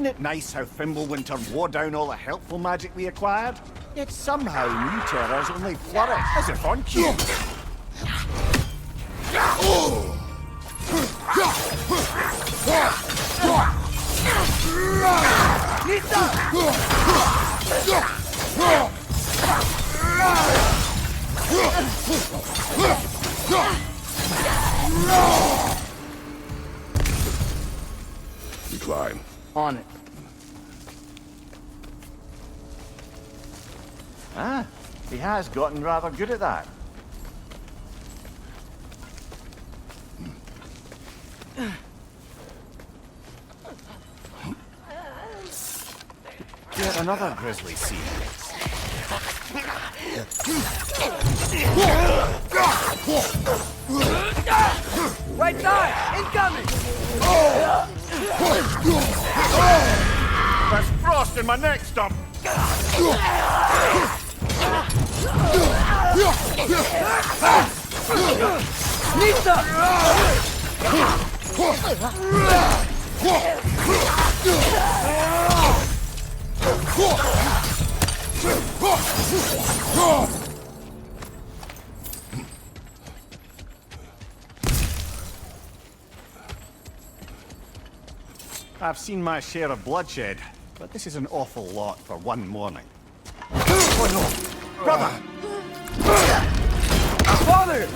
Isn't it nice how Fimbulwinter wore down all the helpful magic we acquired? Yet somehow new terrors only flourish, as if on cue. Decline. On it. Ah, he has gotten rather good at that. Yet another grisly scene. Right side! Incoming! There's frost in my neck stump! I've seen my share of bloodshed, but this is an awful lot for one morning. Oh no! Brother! Father!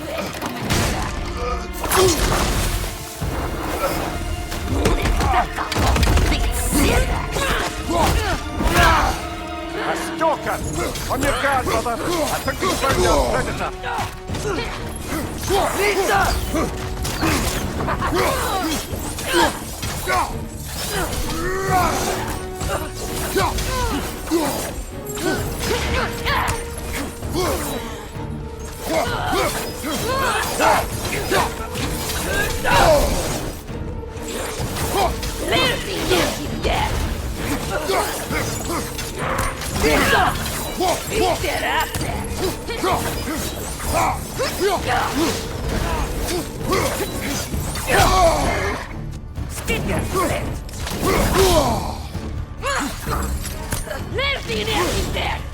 A stalker! On your guard, brother! I think we found your predator!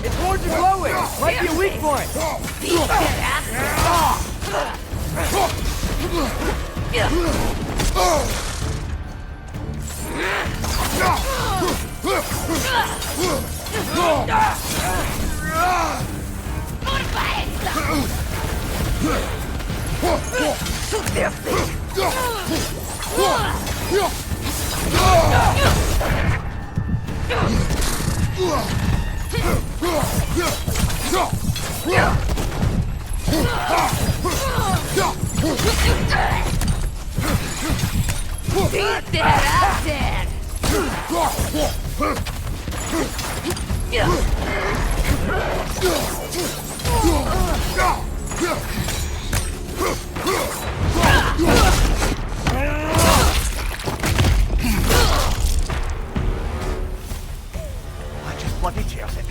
It's horns are glowing! Might be a weak point! Bloody tears it.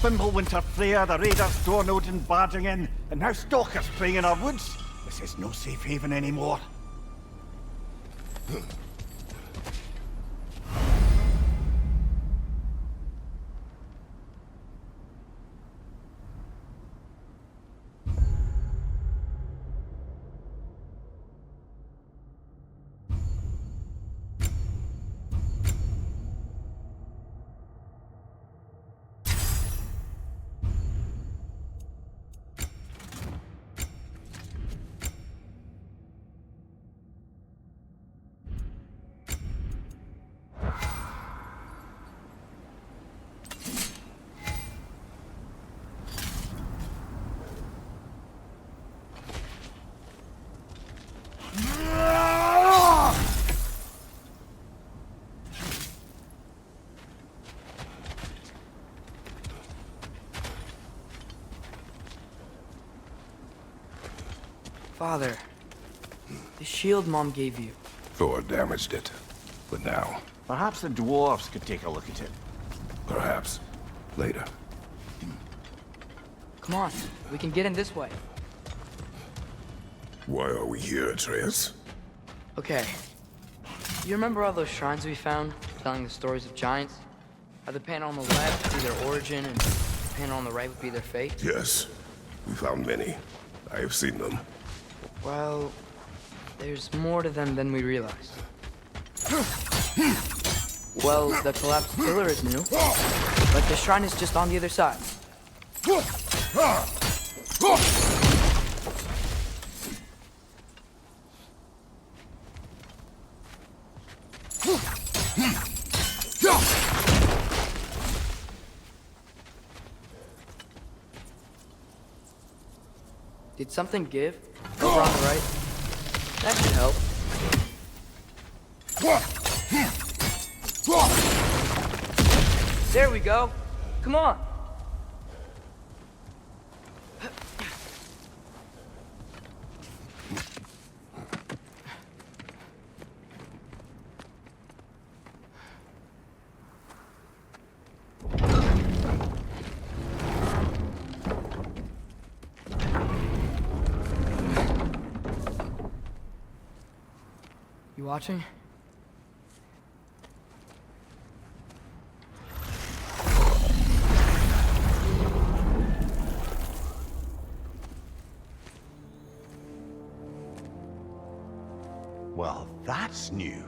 Fimbulwinter Freya, the raiders, Thor Odin barging in, and now stalkers preying in our woods. This is no safe haven anymore. Father, the shield Mom gave you. Thor damaged it. But now, Perhaps the dwarves could take a look at it. perhaps, later. Come on, we can get in this way. Why are we here, Atreus? Okay. You remember all those shrines we found? telling the stories of giants? How the panel on the left would be their origin, and the panel on the right would be their fate? Yes, we found many. I have seen them. Well, there's more to them than we realized. Well, the collapsed pillar is new, but the shrine is just on the other side. Did something give? Over on the right? That should help. There we go. Come on. You watching? Well, that's new.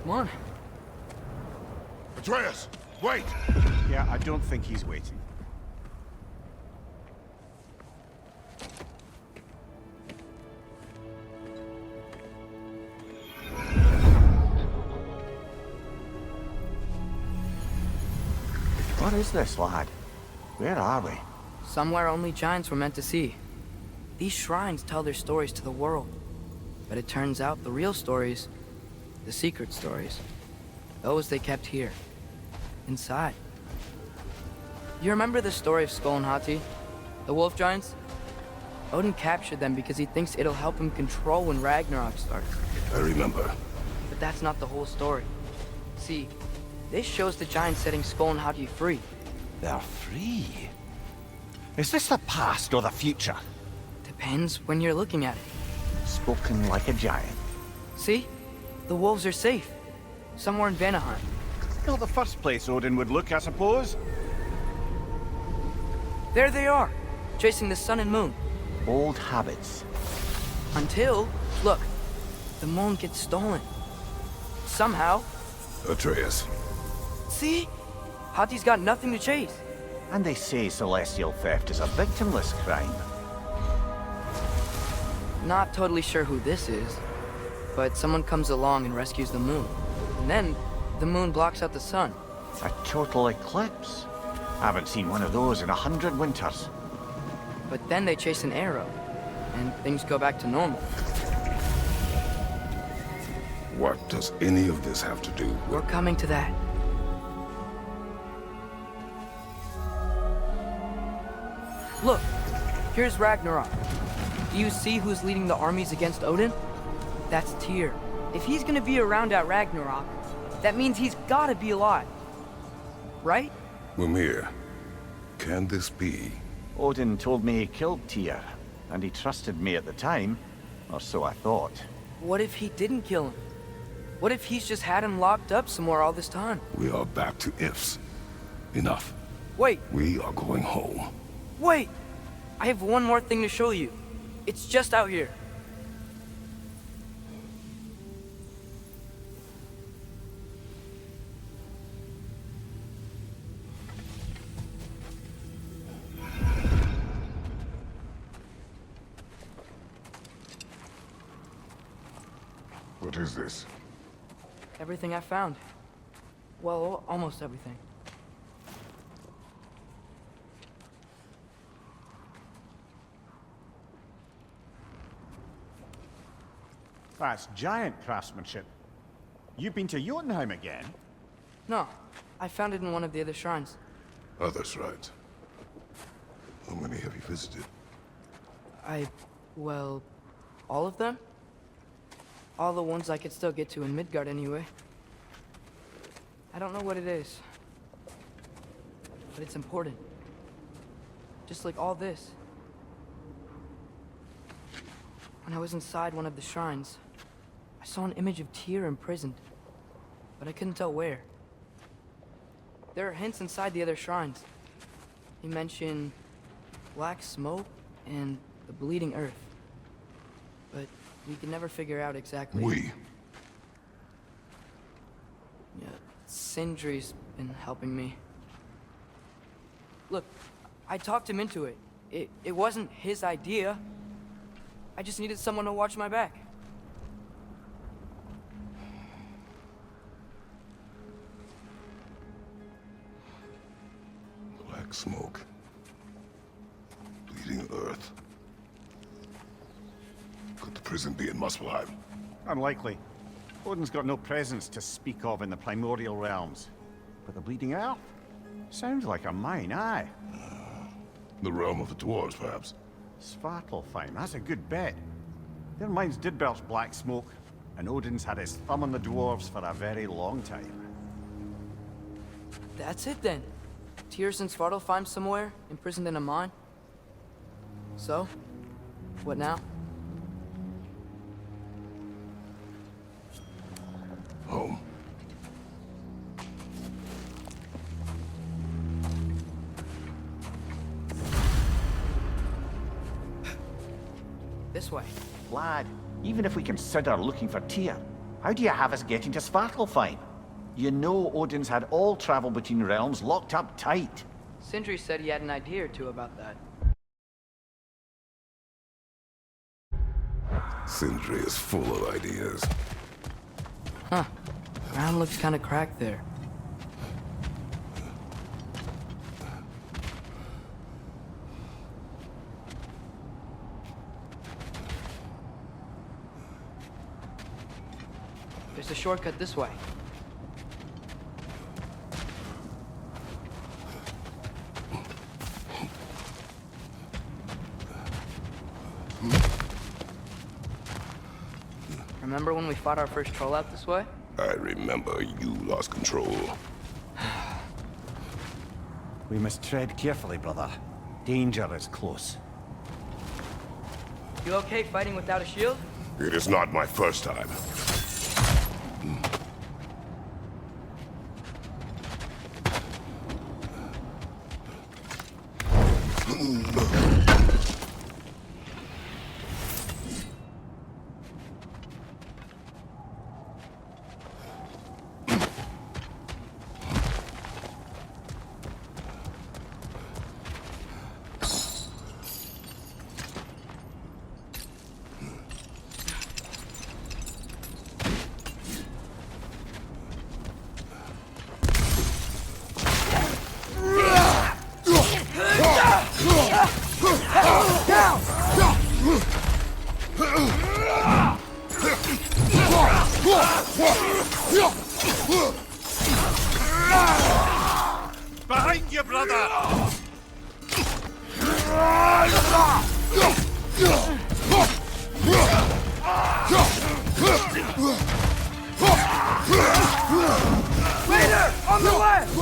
Come on. Atreus, wait! Yeah, I don't think he's waiting. What is this, lad? Where are we? Somewhere only giants were meant to see. These shrines tell their stories to the world. But it turns out the real stories, the secret stories, those they kept here, inside. You remember the story of Skull and Hati, the wolf giants? Odin captured them because he thinks it'll help him control when Ragnarok starts. I remember. But that's not the whole story. See, this shows the giants setting Skull and Hati free. They're free. Is this the past or the future? Depends when you're looking at it. Spoken like a giant. See? The wolves are safe. Somewhere in Vanaheim. Not the first place Odin would look, I suppose. There they are, chasing the sun and moon. Old habits. Until, look, the moon gets stolen. Somehow. Atreus. See? Hati's got nothing to chase. And they say celestial theft is a victimless crime. Not totally sure who this is, but someone comes along and rescues the moon. And then, the moon blocks out the sun. A total eclipse. Haven't seen one of those in 100 winters. But then they chase an arrow, and things go back to normal. What does any of this have to do with... We're coming to that. Look, here's Ragnarok. Do you see who's leading the armies against Odin? That's Tyr. If he's gonna be around at Ragnarok, that means he's gotta be alive. Right? Mimir, can this be? Odin told me he killed Tyr, and he trusted me at the time, or so I thought. What if he didn't kill him? What if he's just had him locked up somewhere all this time? We are back to ifs. Enough. Wait, We are going home. wait! I have one more thing to show you. It's just out here. What is this? Everything I found. Well, almost everything. That's giant craftsmanship. You've been to Jotunheim again? No, I found it in one of the other shrines. Others, right? How many have you visited? Well, all of them? All the ones I could still get to in Midgard anyway. I don't know what it is, but it's important. just like all this. When I was inside one of the shrines, I saw an image of Tyr imprisoned, but I couldn't tell where. There are hints inside the other shrines. He mentioned black smoke and the bleeding earth, but we could never figure out exactly. Yeah, Sindri's been helping me. Look, I talked him into it. It wasn't his idea. I just needed someone to watch my back. Black smoke. Bleeding earth. Could the prison be in Muspelheim? Unlikely. Odin's got no presence to speak of in the primordial realms. But the Bleeding Earth? Sounds like a mine, aye. The realm of the dwarves, perhaps. Svartalfheim, that's a good bet. Their mines did belch black smoke, and Odin's had his thumb on the dwarves for a very long time. That's it then. Tyr's in Svartalfheim somewhere, imprisoned in a mine. So, what now? Home. This way. Lad, even if we consider looking for Tyr, how do you have us getting to Svartalfheim? You know Odin's had all travel between realms locked up tight. Sindri said he had an idea or two about that. Sindri is full of ideas. Huh. Ground looks kind of cracked there. There's a shortcut this way. Remember when we fought our first troll out this way? I remember you lost control. We must tread carefully, brother. Danger is close. You okay fighting without a shield? It is not my first time. Behind you, brother! Later! On the left!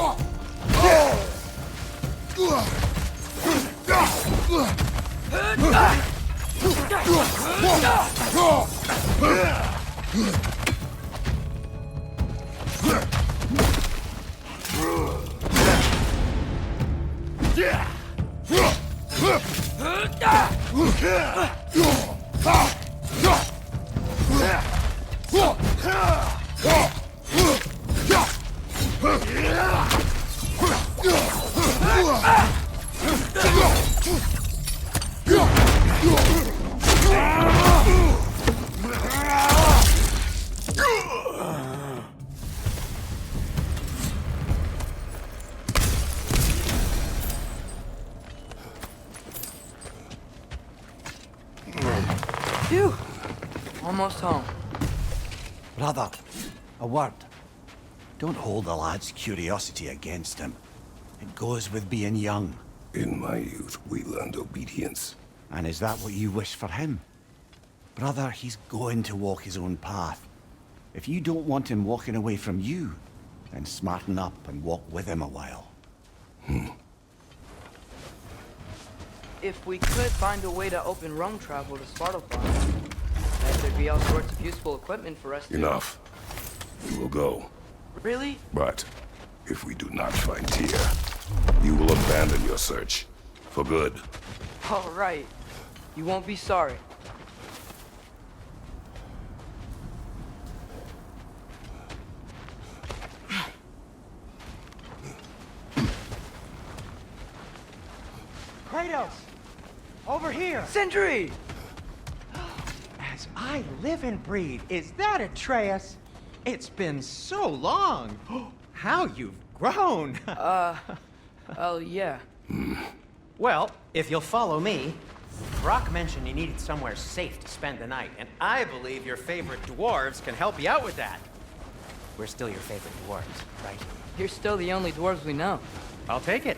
Phew! Almost home. Brother, a word. Don't hold the lad's curiosity against him. It goes with being young. In my youth, we learned obedience. And is that what you wish for him? Brother, he's going to walk his own path. If you don't want him walking away from you, then smarten up and walk with him a while. if we could find a way to open roam travel to Svartalfheim, then there'd be all sorts of useful equipment for us to... Enough. We will go. Really? But if we do not find Tyr, you will abandon your search. For good. All right. You won't be sorry. Kratos! Over here! Sentry! As I live and breathe, is that Atreus? It's been so long! How you've grown! Oh, yeah. Well, if you'll follow me, Brock mentioned you needed somewhere safe to spend the night, and I believe your favorite dwarves can help you out with that. We're still your favorite dwarves, right? You're still the only dwarves we know. I'll take it.